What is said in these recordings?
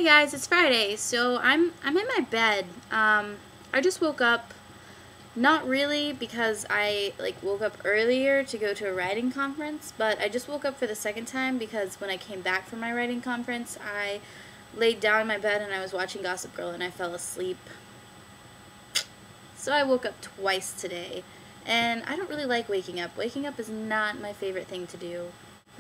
guys, it's Friday, so I'm in my bed. I just woke up, not really because I woke up earlier to go to a writing conference, but I just woke up for the second time because when I came back from my writing conference, I laid down in my bed and I was watching Gossip Girl and I fell asleep. So I woke up twice today, and I don't really like waking up. Waking up is not my favorite thing to do.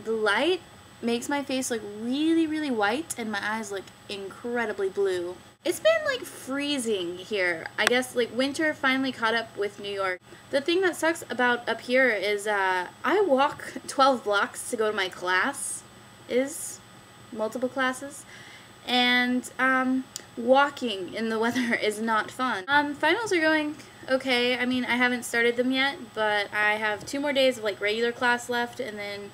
The light makes my face look really white and my eyes look incredibly blue. It's been freezing here. I guess winter finally caught up with New York. The thing that sucks about up here is I walk 12 blocks to go to my class, multiple classes, and walking in the weather is not fun. Finals are going okay. I mean, I haven't started them yet, but I have 2 more days of regular class left, and then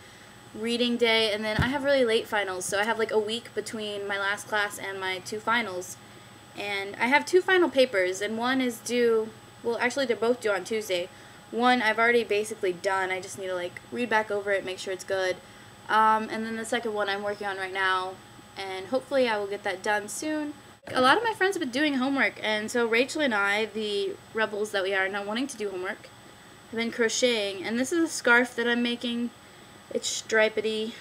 reading day, and then I have really late finals, so I have a week between my last class and my 2 finals. And I have 2 final papers, and one is due, well, actually they're both due on Tuesday. One I've already basically done. I just need to read back over it, make sure it's good. And then the second one I'm working on right now, and hopefully I will get that done soon. A lot of my friends have been doing homework, and so Rachel and I, the rebels that we are, not wanting to do homework, have been crocheting. And this is a scarf that I'm making. It's stripedy,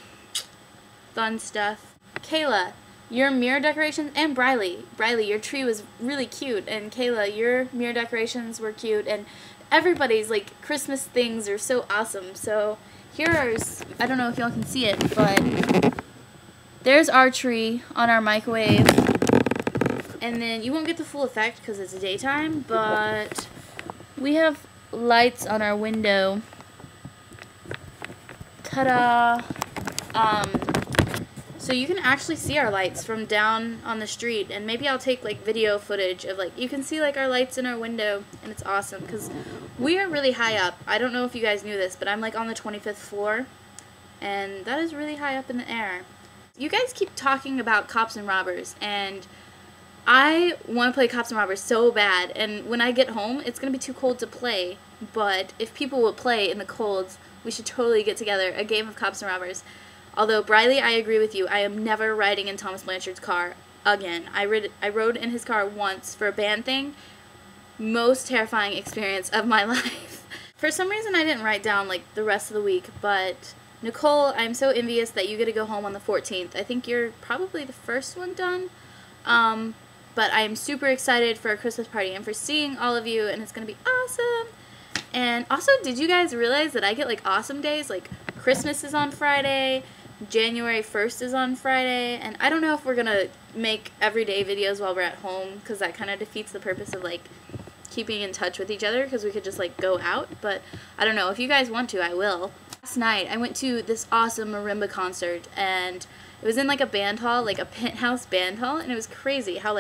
fun stuff. Kayla, your mirror decorations, and Briley, your tree was really cute, and Kayla, your mirror decorations were cute, and everybody's Christmas things are so awesome. So here's, I don't know if y'all can see it, but there's our tree on our microwave, and then you won't get the full effect because it's daytime, but we have lights on our window. Ta-da! So you can actually see our lights from down on the street, and maybe I'll take video footage of you can see our lights in our window, and it's awesome because we are really high up. I don't know if you guys knew this, but I'm on the 25th floor, and that is really high up in the air. You guys keep talking about Cops and Robbers, and I want to play Cops and Robbers so bad, and when I get home it's gonna be too cold to play, but if people will play in the colds, we should totally get together a game of Cops and Robbers. Although, Briley, I agree with you. I am never riding in Thomas Blanchard's car again. I rode in his car once for a band thing. Most terrifying experience of my life. For some reason, I didn't write down, the rest of the week, but Nicole, I'm so envious that you get to go home on the 14th. I think you're probably the first one done. But I am super excited for a Christmas party and for seeing all of you, and it's going to be awesome. And also, did you guys realize that I get awesome days? Christmas is on Friday, January 1st is on Friday, and I don't know if we're gonna make everyday videos while we're at home, because that kind of defeats the purpose of keeping in touch with each other, because we could just go out. But I don't know, if you guys want to, I will. Last night I went to this awesome marimba concert, and it was in a band hall, a penthouse band hall, and it was crazy how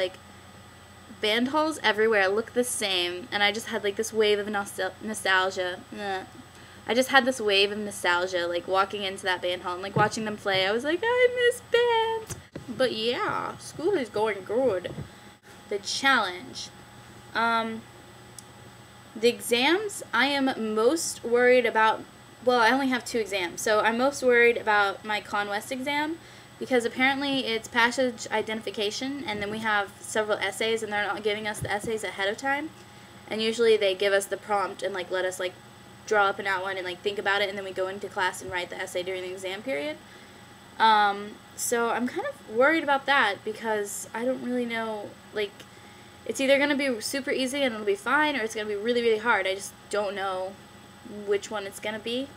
band halls everywhere look the same, and I just had this wave of nostalgia. I just had this wave of nostalgia, walking into that band hall and watching them play. I was I miss band. But yeah, school is going good. The challenge. The exams, I am most worried about. Well, I only have 2 exams, so I'm most worried about my ConWest exam, because apparently it's passage identification, and then we have several essays, and they're not giving us the essays ahead of time. And usually they give us the prompt and let us draw up an outline and think about it, and then we go into class and write the essay during the exam period. So I'm kind of worried about that, because I don't really know, it's either going to be super easy and it'll be fine, or it's going to be really hard. I just don't know which one it's going to be.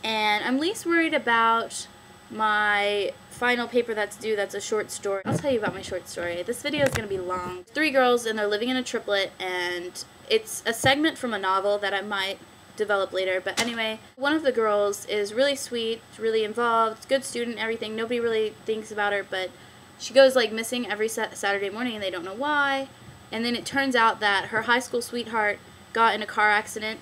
And I'm least worried about my final paper that's due. That's a short story. I'll tell you about my short story. This video is going to be long. 3 girls, and they're living in a triplet, and it's a segment from a novel that I might develop later. But anyway, one of the girls is really sweet, really involved, good student, everything. Nobody really thinks about her, but she goes missing every Saturday morning, and they don't know why. And then it turns out that her high school sweetheart got in a car accident.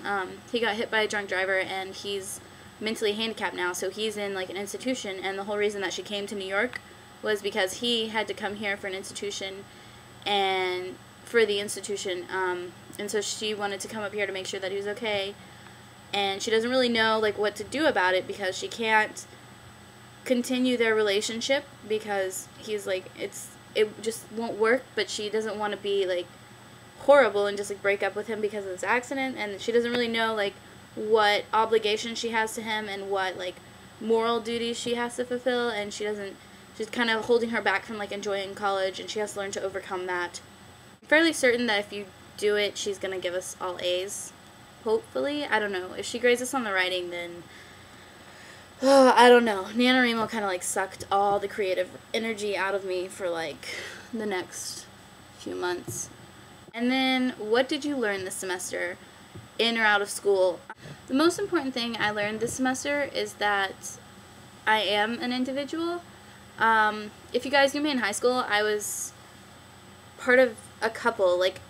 He got hit by a drunk driver, and he's mentally handicapped now, so he's in an institution, and the whole reason that she came to New York was because he had to come here for an institution, and for the institution, and so she wanted to come up here to make sure that he was okay, and she doesn't really know what to do about it, because she can't continue their relationship, because he's it just won't work, but she doesn't want to be like horrible and just like break up with him because of this accident, and she doesn't really know like what obligation she has to him and what like moral duties she has to fulfill, and she's kind of holding her back from like enjoying college, and she has to learn to overcome that. I'm fairly certain that if you do it, she's gonna give us all A's. Hopefully. I don't know. If she grades us on the writing, then I don't know. NaNoWriMo kind of like sucked all the creative energy out of me for like the next few months. And then, what did you learn this semester, in or out of school? The most important thing I learned this semester is that I am an individual. If you guys knew me in high school, I was part of a couple. Like,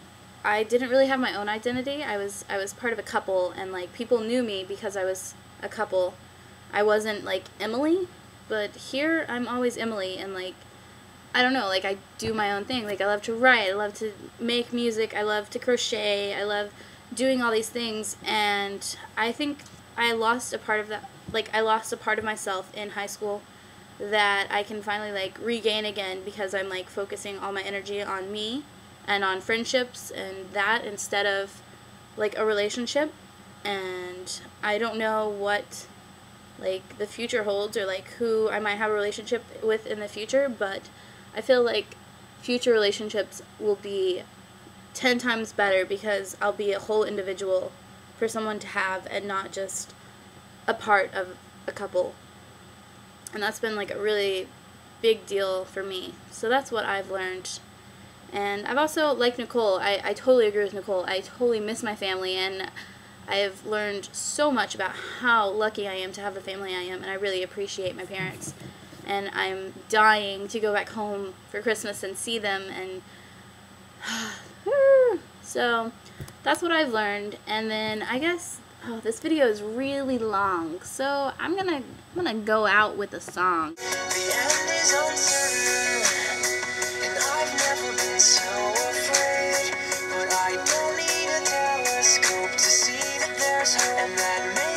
I didn't really have my own identity. I was part of a couple, and like people knew me because I was a couple. I wasn't like Emily, but here I'm always Emily, and like I don't know, like I do my own thing. Like I love to write, I love to make music, I love to crochet, I love doing all these things, and I think I lost a part of that. Like I lost a part of myself in high school that I can finally like regain again, because I'm like focusing all my energy on me and on friendships and that, instead of like a relationship. And I don't know what like the future holds, or like who I might have a relationship with in the future, but I feel like future relationships will be 10 times better because I'll be a whole individual for someone to have, and not just a part of a couple. And that's been like a really big deal for me. So that's what I've learned. And I've also, like Nicole, I totally agree with Nicole. I totally miss my family, and I have learned so much about how lucky I am to have the family I am, and I really appreciate my parents. And I'm dying to go back home for Christmas and see them, and so that's what I've learned. And then I guess, oh, this video is really long, so I'm gonna go out with a song. The end is uncertain, and I've never been so afraid, but I don't need a telescope to see that there's hope, and that